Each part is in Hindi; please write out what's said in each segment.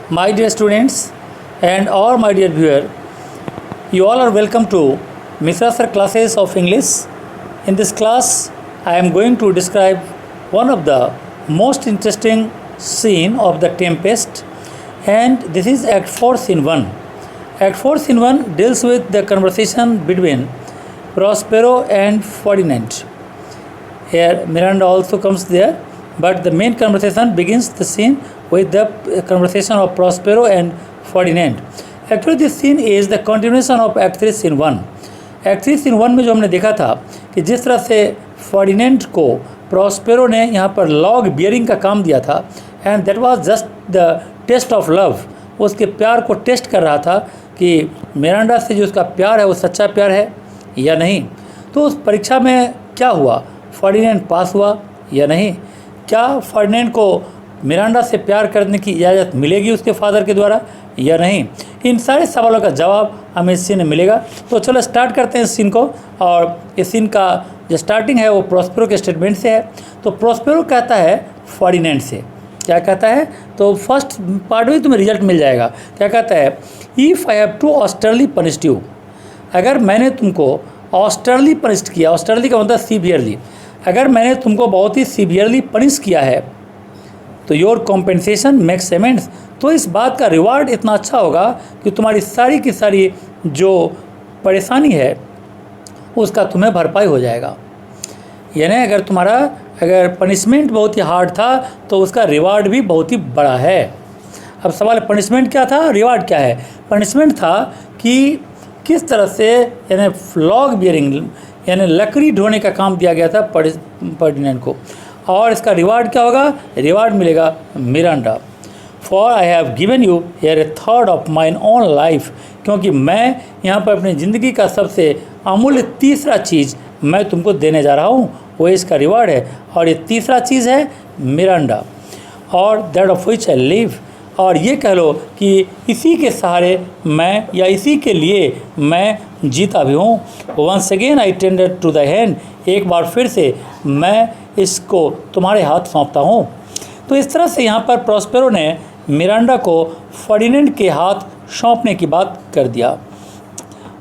My dear students and all my dear viewer, you all are welcome to Mishra Sir classes of English. In this class, I am going to describe one of the most interesting scene of the Tempest, and this is Act 4 Scene 1. Act 4 Scene 1 deals with the conversation between Prospero and Ferdinand. Here Miranda also comes there, but the main conversation begins the scene with the conversation of Prospero and Ferdinand. Actually this scene is the continuation of Act 3 Scene 1. Act 3 Scene 1 में जो हमने देखा था कि जिस तरह से फर्डिनेंड को प्रॉस्पेरो ने यहाँ पर लॉग बियरिंग का काम दिया था, and that was just the test of love. उसके प्यार को टेस्ट कर रहा था कि मिरांडा से जो उसका प्यार है वो सच्चा प्यार है या नहीं. तो उस परीक्षा में क्या हुआ, फर्डिनेंड पास हुआ या नहीं, क्या फर्डिनेंड को मिरांडा से प्यार करने की इजाज़त मिलेगी उसके फादर के द्वारा या नहीं. इन सारे सवालों का जवाब हमें इस सीन में मिलेगा. तो चलो स्टार्ट करते हैं इस सीन को. और इस सीन का जो स्टार्टिंग है वो प्रॉस्पेरो के स्टेटमेंट से है. तो प्रॉस्पेरो कहता है फर्डिनेंड से, क्या कहता है, तो फर्स्ट पार्ट में तुम्हें रिजल्ट मिल जाएगा. क्या कहता है, if I have to austerely punished you, अगर मैंने तुमको ऑस्टरली पनिश्ड किया, ऑस्टरली का मतलब सीवियरली, अगर मैंने तुमको बहुत ही सीवियरली पनिश किया है तो योर कॉम्पेंसेशन मेक्स अमेंड्स, तो इस बात का रिवार्ड इतना अच्छा होगा कि तुम्हारी सारी की सारी जो परेशानी है उसका तुम्हें भरपाई हो जाएगा. यानी अगर पनिशमेंट बहुत ही हार्ड था तो उसका रिवार्ड भी बहुत ही बड़ा है. अब सवाल पनिशमेंट क्या था, रिवार्ड क्या है. पनिशमेंट था कि किस तरह से यानी लॉग बियरिंग यानी लकड़ी ढोने का काम दिया गया था फर्डिनेंड को, और इसका रिवार्ड क्या होगा, रिवार्ड मिलेगा Miranda. For I have given you here A third of mine own life, क्योंकि मैं यहाँ पर अपनी ज़िंदगी का सबसे अमूल्य तीसरा चीज़ मैं तुमको देने जा रहा हूँ, वो इसका रिवार्ड है. और ये तीसरा चीज़ है मिरांडा, और that of which I live, और ये कह लो कि इसी के सहारे मैं या इसी के लिए मैं जीता भी हूँ. Once again I tender to the hand, एक बार फिर से मैं इसको तुम्हारे हाथ सौंपता हूँ. तो इस तरह से यहाँ पर प्रॉस्पेरो ने मिरांडा को फर्डिनेंड के हाथ सौंपने की बात कर दिया.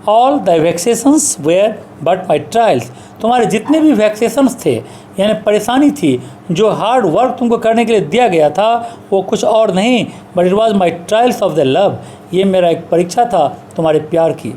All the vexations were but my trials, तुम्हारे जितने भी वैक्सेशंस थे यानी परेशानी थी, जो हार्ड वर्क तुमको करने के लिए दिया गया था, वो कुछ और नहीं but it was my trials of the love, ये मेरा एक परीक्षा था तुम्हारे प्यार की.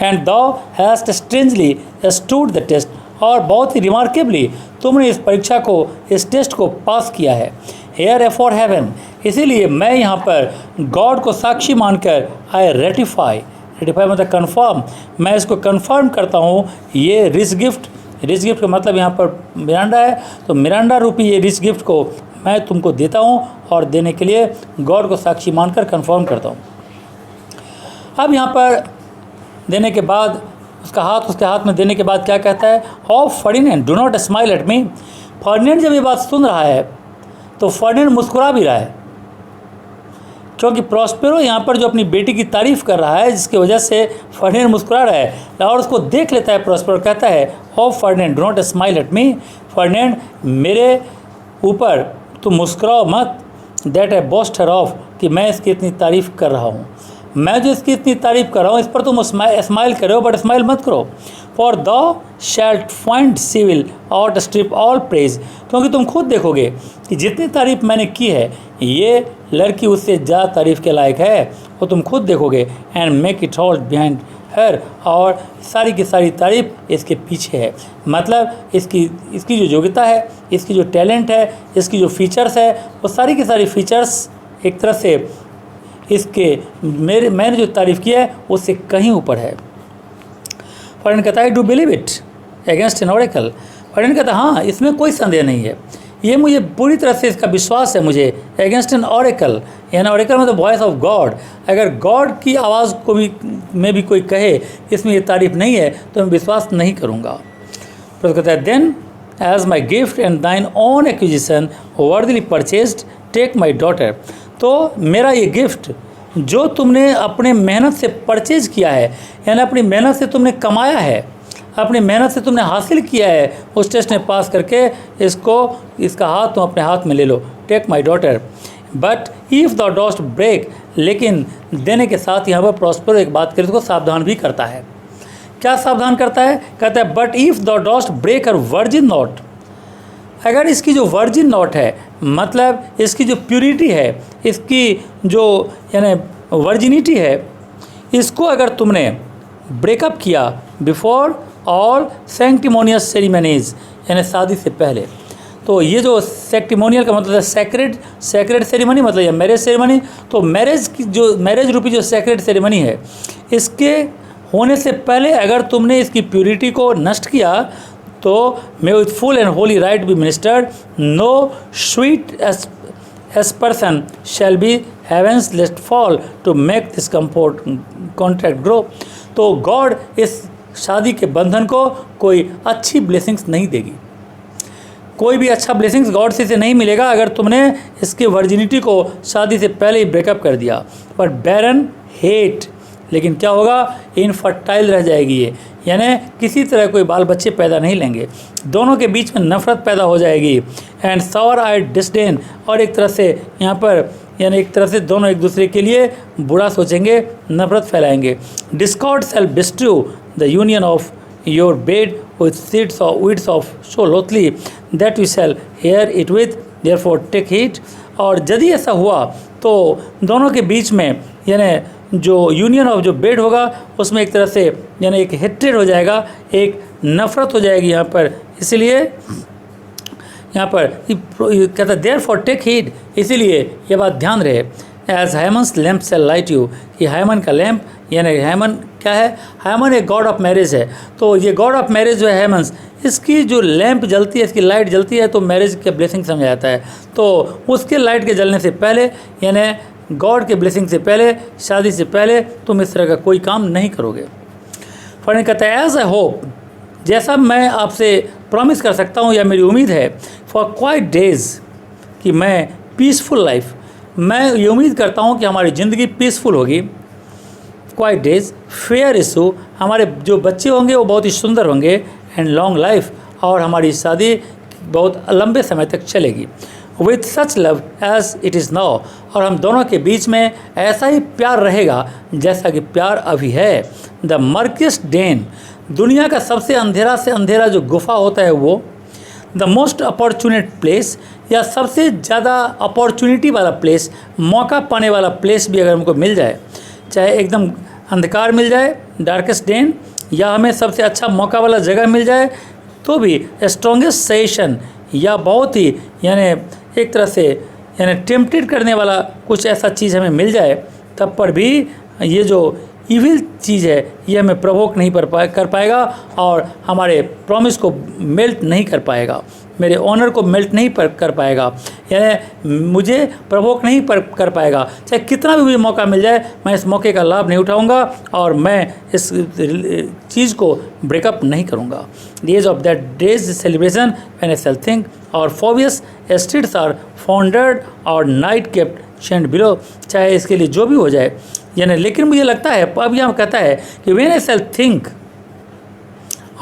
And thou hast strangely stood the test, और बहुत ही रिमार्केबली तुमने इस परीक्षा को, इस टेस्ट को पास किया है. हेयर ए फॉर हेवन, इसीलिए मैं यहाँ पर गॉड को साक्षी मानकर आई रेटिफाई मतलब कन्फर्म, मैं इसको कन्फर्म करता हूँ. ये रिच गिफ्ट का मतलब यहाँ पर मिरांडा है, तो मिरांडा रूपी ये रिच गिफ्ट को मैं तुमको देता हूँ, और देने के लिए गॉड को साक्षी मानकर कन्फर्म करता हूँ. अब यहाँ पर देने के बाद उसके हाथ में देने के बाद क्या कहता है, oh Ferdinand do not smile at me. Ferdinand जब ये बात सुन रहा है तो फर्डिनेंड मुस्कुरा भी रहा है, क्योंकि प्रॉस्पेरो यहाँ पर जो अपनी बेटी की तारीफ़ कर रहा है, जिसकी वजह से फर्डिनेंड मुस्कुरा रहा है, और उसको देख लेता है. प्रॉस्पेरो कहता है, oh Ferdinand do not smile at me, Ferdinand मेरे ऊपर तुम मुस्कुराओ मत. That I boast her off, कि मैं इसकी इतनी तारीफ़ कर रहा हूँ, मैं जो इसकी इतनी तारीफ़ कर रहा हूँ इस पर तुम स्माइल करो, बट स्माइल मत करो. For thou shalt find she will outstrip all praise, क्योंकि तुम खुद देखोगे कि जितनी तारीफ़ मैंने की है ये लड़की उससे ज़्यादा तारीफ़ के लायक है, वो तुम खुद देखोगे. And make it all behind her, और सारी की सारी तारीफ़ इसके पीछे है. मतलब इसकी जो योग्यता है, इसकी जो टैलेंट है, इसकी जो फीचर्स है, वो सारी की सारी फीचर्स एक तरह से इसके मैंने जो तारीफ़ की है उससे कहीं ऊपर है. फर्डिनेंड कहता है, do believe it against an oracle. Ferdinand कहता है, हाँ इसमें कोई संदेह नहीं है, ये मुझे पूरी तरह से इसका विश्वास है मुझे. अगेंस्ट एन ऑरेकल, यानी ऑरेकल मतलब वॉइस ऑफ गॉड, अगर गॉड की आवाज़ को भी में भी कोई कहे इसमें ये तारीफ़ नहीं है तो मैं विश्वास नहीं करूँगा. तो कहता है, then as my gift and thine own acquisition worthily purchased take my daughter, तो मेरा ये गिफ्ट जो तुमने अपने मेहनत से परचेज किया है, यानी अपनी मेहनत से तुमने कमाया है, अपनी मेहनत से तुमने हासिल किया है, उस टेस्ट में पास करके इसका हाथ तुम अपने हाथ में ले लो. Take my daughter, but if the dost break, लेकिन देने के साथ यहाँ पर प्रॉस्पेरो एक बात करे तो सावधान भी करता है। क्या सावधान करता है? कहता है but if the dost break her virgin knot, अगर इसकी जो वर्जिन नॉट है, मतलब इसकी जो प्यूरिटी है, इसकी जो यानी वर्जिनिटी है, इसको अगर तुमने ब्रेकअप किया बिफोर ऑल सैंक्टिमोनियस सेरेमनीज, यानी शादी से पहले, तो ये जो सैक्टिमोनियल का मतलब है सैक्रेड सेरेमनी, मतलब ये मैरिज सेरेमनी। तो मैरिज रूपी जो सैक्रेड सेरेमनी है, इसके होने से पहले अगर तुमने इसकी प्यूरिटी को नष्ट किया तो may with full and holy rite be ministered, no sweet aspersion shall be heavens lest fall to make this contract grow. तो गॉड इस शादी के बंधन को कोई अच्छी ब्लेसिंग्स नहीं देगी, कोई भी अच्छा ब्लेसिंग्स गॉड से नहीं मिलेगा अगर तुमने इसके वर्जिनिटी को शादी से पहले ही ब्रेकअप कर दिया। पर बैरन हेट, लेकिन क्या होगा? इनफर्टाइल रह जाएगी ये, यानी किसी तरह कोई बाल बच्चे पैदा नहीं लेंगे, दोनों के बीच में नफरत पैदा हो जाएगी। एंड सावर आइड डिस्डेन, और एक तरह से यहाँ पर यानी एक तरह से दोनों एक दूसरे के लिए बुरा सोचेंगे, नफरत फैलाएंगे। Discord shall destroy the union of your bed with seeds or weeds of so loathly that we shall hear it with, therefore take heed। और यदि ऐसा हुआ तो दोनों के बीच में यानी जो यूनियन ऑफ जो बेड होगा उसमें एक तरह से यानी एक हेट्रेड हो जाएगा, एक नफरत हो जाएगी यहाँ पर। इसलिए यहाँ पर कहता है therefore take heed, इसीलिए ये बात ध्यान रहे। As Hymen's lamp shall light you, कि हायमन का लैम्प, यानी हायमन क्या है? हायमन एक गॉड ऑफ मैरिज है। तो ये गॉड ऑफ मैरिज जो है हायमन्स, इसकी जो लैंप जलती है, इसकी लाइट जलती है, तो मैरिज के ब्लेसिंग समझा जाता है। तो उसके लाइट के जलने से पहले, यानी गॉड के ब्लेसिंग से पहले, शादी से पहले तुम इस तरह का कोई काम नहीं करोगे। फर्न कहता है एज आई होप, जैसा मैं आपसे प्रॉमिस कर सकता हूँ या मेरी उम्मीद है, फॉर क्वाइट डेज, कि मैं पीसफुल लाइफ, मैं ये उम्मीद करता हूँ कि हमारी ज़िंदगी पीसफुल होगी। क्वाइट डेज फेयर इशू, हमारे जो बच्चे होंगे वो बहुत ही सुंदर होंगे। एंड लॉन्ग लाइफ, और हमारी शादी बहुत लंबे समय तक चलेगी। With such love as it is now, और हम दोनों के बीच में ऐसा ही प्यार रहेगा जैसा कि प्यार अभी है। द मर्केस्ट डेन, दुनिया का सबसे अंधेरा से अंधेरा जो गुफा होता है वो। द मोस्ट अपॉर्चुनेट प्लेस, या सबसे ज़्यादा अपॉर्चुनिटी वाला प्लेस, मौका पाने वाला प्लेस भी अगर हमको मिल जाए, चाहे एकदम अंधकार मिल जाए डार्केस्ट डेन, या हमें सबसे अच्छा मौका वाला जगह मिल जाए, तो भी स्ट्रॉन्गेस्ट सजेशन, या बहुत ही यानी एक तरह से यानी टेम्पटेड करने वाला कुछ ऐसा चीज़ हमें मिल जाए, तब पर भी ये जो इविल चीज़ है ये हमें प्रवोक नहीं कर पाएगा और हमारे प्रॉमिस को मेल्ट नहीं कर पाएगा, मेरे ऑनर को मेल्ट नहीं कर पाएगा, यानी मुझे प्रवोक नहीं कर पाएगा। चाहे कितना भी मुझे मौका मिल जाए, मैं इस मौके का लाभ नहीं उठाऊंगा और मैं इस चीज़ को ब्रेकअप नहीं करूंगा। The edge of that day's celebration when I shall think or Phoebus steeds are foundered or night kept chained below, चाहे इसके लिए जो भी हो जाए, यानी लेकिन मुझे लगता है, अब यहाँ कहता है कि when I shall think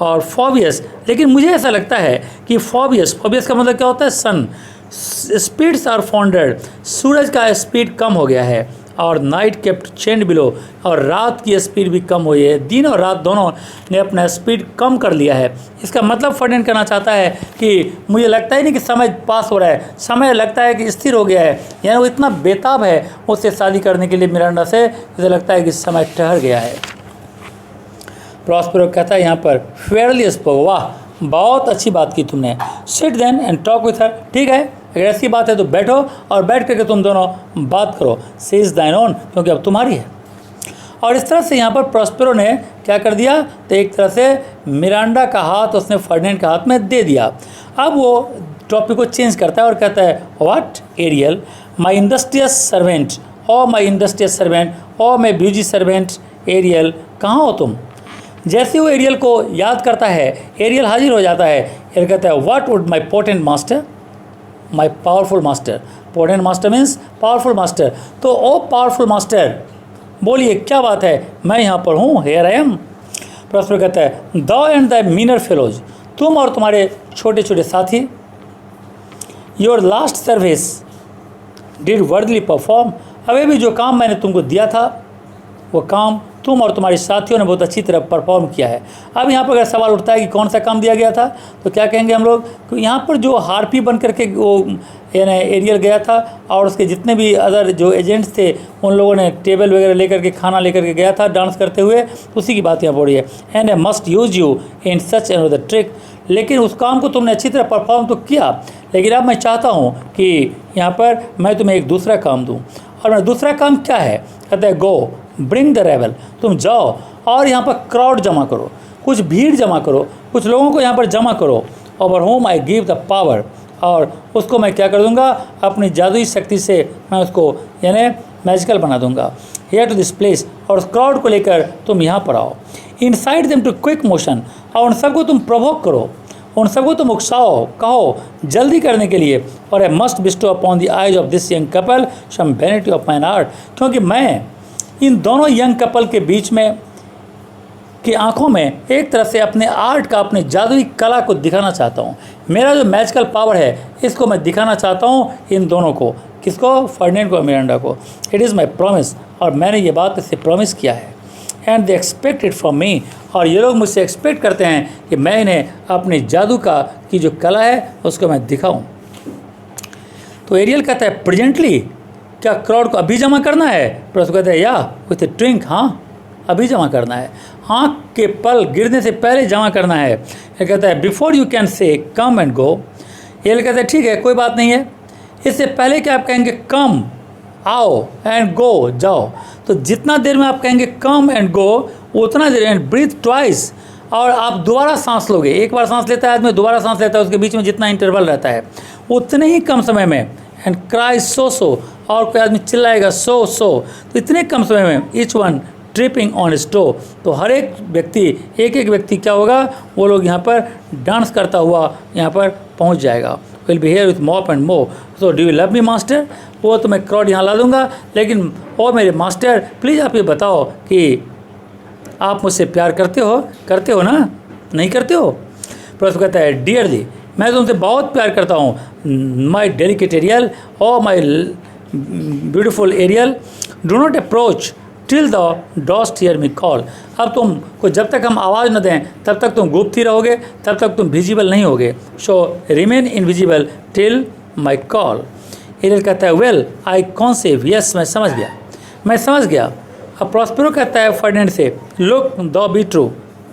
or फॉबियस, लेकिन मुझे ऐसा लगता है कि फॉबियस का मतलब क्या होता है? सन, स्पीड्स आर फाउंडेड, सूरज का स्पीड कम हो गया है, और नाइट केप्ट चेंड बिलो, और रात की स्पीड भी कम हुई है, दिन और रात दोनों ने अपना स्पीड कम कर लिया है। इसका मतलब फर्डिनेंड कहना चाहता है कि मुझे लगता ही नहीं कि समय पास हो रहा है, समय लगता है कि स्थिर हो गया है, यानी वो इतना बेताब है उससे शादी करने के लिए मिरांडा से, इसे लगता है कि समय ठहर गया है। प्रॉस्पेरो कहता है यहाँ पर फेयरली स्पोक, वाह बहुत अच्छी बात की तुमने। Sit then and talk with her, ठीक है अगर ऐसी बात है तो बैठो और बैठ करके तुम दोनों बात करो। सी इज़ दाइन ओन, क्योंकि अब तुम्हारी है। और इस तरह से यहाँ पर प्रॉस्पेरो ने क्या कर दिया, तो एक तरह से मिरांडा का हाथ उसने फर्डिनेंड के हाथ में दे दिया। अब वो टॉपिक को चेंज करता है और कहता है what Ariel, my industrious servant, oh my industrious servant, oh my busy servant Ariel, कहाँ हो तुम? जैसे वो एरियल को याद करता है, एरियल हाजिर हो जाता है। एरियल कहता है what would my potent master, my powerful master, potent master means powerful master, तो ओ पावरफुल मास्टर बोलिए क्या बात है, मैं यहाँ पर हूँ, हेयर आई एम। प्रॉस्पेरो कहता है दो एंड द मीनर फेलोज, तुम और तुम्हारे छोटे छोटे साथी, your last service did worthily perform, अभी भी जो काम मैंने तुमको दिया था वो काम तुम और तुम्हारे साथियों ने बहुत अच्छी तरह परफॉर्म किया है। अब यहाँ पर अगर सवाल उठता है कि कौन सा काम दिया गया था, तो क्या कहेंगे हम लोग कि यहाँ पर जो हार्पी बन करके वो यानी एरियल गया था और उसके जितने भी अदर जो एजेंट्स थे उन लोगों ने टेबल वगैरह लेकर के खाना लेकर के गया था डांस करते हुए, उसी की बात यहाँ हो रही है। And I must use you in such an the trick, लेकिन उस काम को तुमने अच्छी तरह परफॉर्म तो किया, लेकिन अब मैं चाहता हूँ कि यहाँ पर मैं तुम्हें एक दूसरा काम दूँ। और मेरा दूसरा काम क्या है? कहते हैं गो ब्रिंग द रेवल, तुम जाओ और यहाँ पर क्राउड जमा करो, कुछ भीड़ जमा करो, कुछ लोगों को यहाँ पर जमा करो। Over home I give the power, और उसको मैं क्या कर दूंगा? अपनी जादुई शक्ति से मैं उसको यानी मैजिकल बना दूंगा। हियर टू दिस प्लेस, और उस क्राउड को लेकर तुम यहाँ पर आओ। Incite them to quick motion, और उन सबको तुम प्रोवोक करो, उन सबको तुम उकसाओ, कहो जल्दी करने के लिए। और I must bestow upon the eyes of this young couple some vanity of mine art, क्योंकि मैं इन दोनों यंग कपल के बीच में की आंखों में एक तरह से अपने आर्ट का, अपने जादुई कला को दिखाना चाहता हूँ। मेरा जो मैजिकल पावर है इसको मैं दिखाना चाहता हूँ इन दोनों को। किसको? फर्डिनेंड को, मिरांडा को। इट इज़ माई प्रॉमिस, और मैंने ये बात इससे प्रॉमिस किया है। And they expect it from me, और ये लोग मुझसे एक्सपेक्ट करते हैं कि मैं इन्हें अपने जादू का की जो कला है उसको मैं दिखाऊं। तो एरियल कहता है प्रेजेंटली, क्या क्राउड को अभी जमा करना है? पर उसको कहता है या विथ ड्रिंक, हाँ अभी जमा करना है, आँख के पल गिरने से पहले जमा करना है। ये कहता है before you can say come and go. Aerial कहता है ठीक है कोई बात नहीं है, इससे पहले कि आप कहेंगे कम आओ एंड गो जाओ, तो जितना देर में आप कहेंगे कम एंड गो उतना देर, एंड ब्रीथ ट्वाइस, और आप दोबारा सांस लोगे। एक बार सांस लेता है आदमी, दोबारा सांस लेता है, उसके बीच में जितना इंटरवल रहता है उतने ही कम समय में। एंड क्राई सो सो, और कोई आदमी चिल्लाएगा सो सो, तो इतने कम समय में ईच वन ट्रिपिंग ऑन स्टो, तो हर एक व्यक्ति, एक एक व्यक्ति क्या होगा, वो लोग यहाँ पर डांस करता हुआ यहाँ पर पहुँच जाएगा। Will be here with mop and mow, so do you love me master, वो तो मैं क्राउड यहाँ ला दूंगा, लेकिन ओ मेरे मास्टर प्लीज़ आप ये बताओ कि आप मुझसे प्यार करते हो ना, नहीं करते हो? पर कहता है डियरली, मैं तुमसे बहुत प्यार करता हूँ। My delicate Ariel, oh my beautiful Ariel, do not approach till the dost hear me call. अब तुमको जब तक हम आवाज़ न दें तब तक तुम गुप्त ही रहोगे, तब तक तुम विजिबल नहीं होगे। So remain invisible till my call. Ariel कहता है वेल आई कॉन्सेव, यस मैं समझ गया। अब प्रॉस्पेरो कहता है फर्डिनेंड से लुक दो बी ट्रू।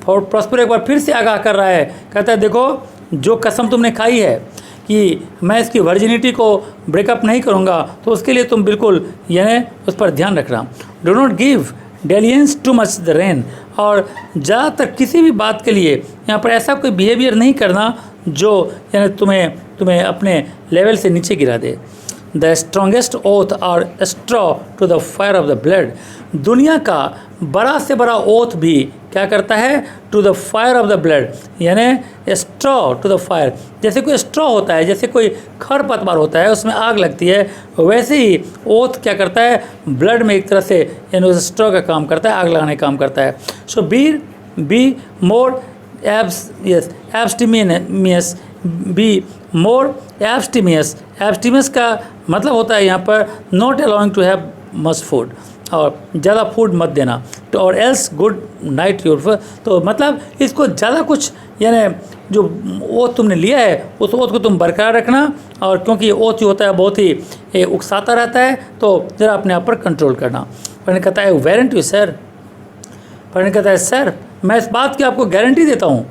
और प्रॉस्पेरो एक बार फिर से आगाह कर रहा है, कहता है देखो जो कसम तुमने खाई है कि मैं इसकी वर्जिनिटी को ब्रेकअप नहीं करूँगा, तो उसके लिए तुम बिल्कुल यानी उस पर ध्यान रखना। Do not give dalliance too much the rein, और ज़्यादातर किसी भी बात के लिए यहाँ पर ऐसा कोई बिहेवियर नहीं करना जो यानी तुम्हें अपने लेवल से नीचे गिरा दे। The strongest oath are straw to the fire of the blood, दुनिया का बड़ा से बड़ा ओथ भी क्या करता है? To the fire of the blood, यानी स्ट्रॉ टू द फायर। जैसे कोई स्ट्रॉ होता है, जैसे कोई खरपतवार होता है, उसमें आग लगती है, वैसे ही ओथ क्या करता है? ब्लड में एक तरह से यानी उस स्ट्रॉ का काम करता है, आग लगाने का काम करता है। सो बी मोर एब्स्टिमियस, बी मोर एब्स्टिमियस। एब्स्टिमियस का मतलब होता है यहाँ पर not allowing to have much food, और ज़्यादा फूड मत देना, तो और एल्स गुड नाइट योर, तो मतलब इसको ज़्यादा कुछ यानी जो ओथ तुमने लिया है उस ओथ को तुम बरकरार रखना, और क्योंकि ओथ जो होता है बहुत ही उकसाता रहता है, तो ज़रा अपने आप पर कंट्रोल करना। पर कहता है वारंट यू सर, पर कहता है सर मैं इस बात की आपको गारंटी देता हूँ।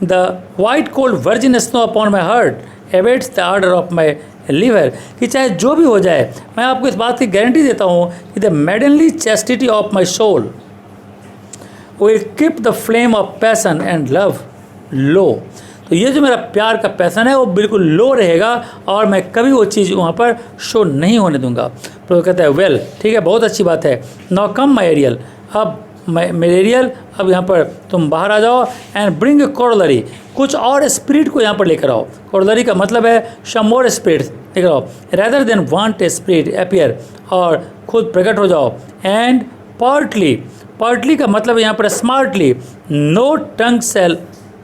The white cold virgin snow upon my heart abates the ardour of my liver, कि चाहे जो भी हो जाए मैं आपको इस बात की गारंटी देता हूँ कि the maidenly chastity of my soul will keep the flame of passion and love low. तो ये जो मेरा प्यार का पैसन है वो बिल्कुल लो रहेगा, और मैं कभी वो चीज़ वहाँ पर शो नहीं होने दूंगा। तो कहता है वेल ठीक है, बहुत अच्छी बात है। नाउ कम माई एरियल, अब मेरे एरियल अब यहाँ पर तुम बाहर आ जाओ। एंड ब्रिंग ए कोरोलरी, कुछ और स्पिरिट को यहाँ पर लेकर आओ। कोरोलरी का मतलब है सम मोर स्पिरिट लेकर आओ, rather than want a spirit appear, और खुद प्रकट हो जाओ। एंड पार्टली का मतलब यहाँ पर स्मार्टली, नो टंग सेल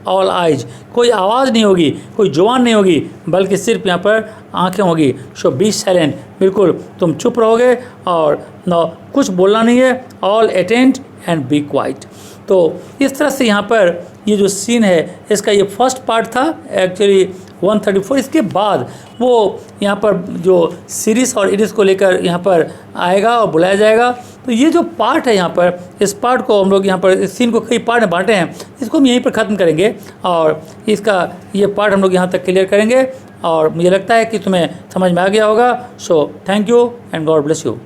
ऑल आइज, कोई आवाज़ नहीं होगी, कोई जुबान नहीं होगी, बल्कि सिर्फ यहाँ पर आंखें होगी। सो बी साइलेंट, बिल्कुल तुम चुप रहोगे और न कुछ बोलना नहीं है। All attend and be quiet. तो इस तरह से यहाँ पर ये जो सीन है इसका ये फर्स्ट पार्ट था एक्चुअली 134। इसके बाद वो यहाँ पर जो सीरीज और इडिस को लेकर यहाँ पर आएगा और बुलाया जाएगा। तो ये जो पार्ट है यहाँ पर, इस पार्ट को हम लोग यहाँ पर इस सीन को कई पार्ट में बांटे हैं, इसको हम यहीं पर ख़त्म करेंगे और इसका ये पार्ट हम लोग यहाँ तक क्लियर करेंगे। और मुझे लगता है कि तुम्हें समझ में आ गया होगा। So thank you and God bless you.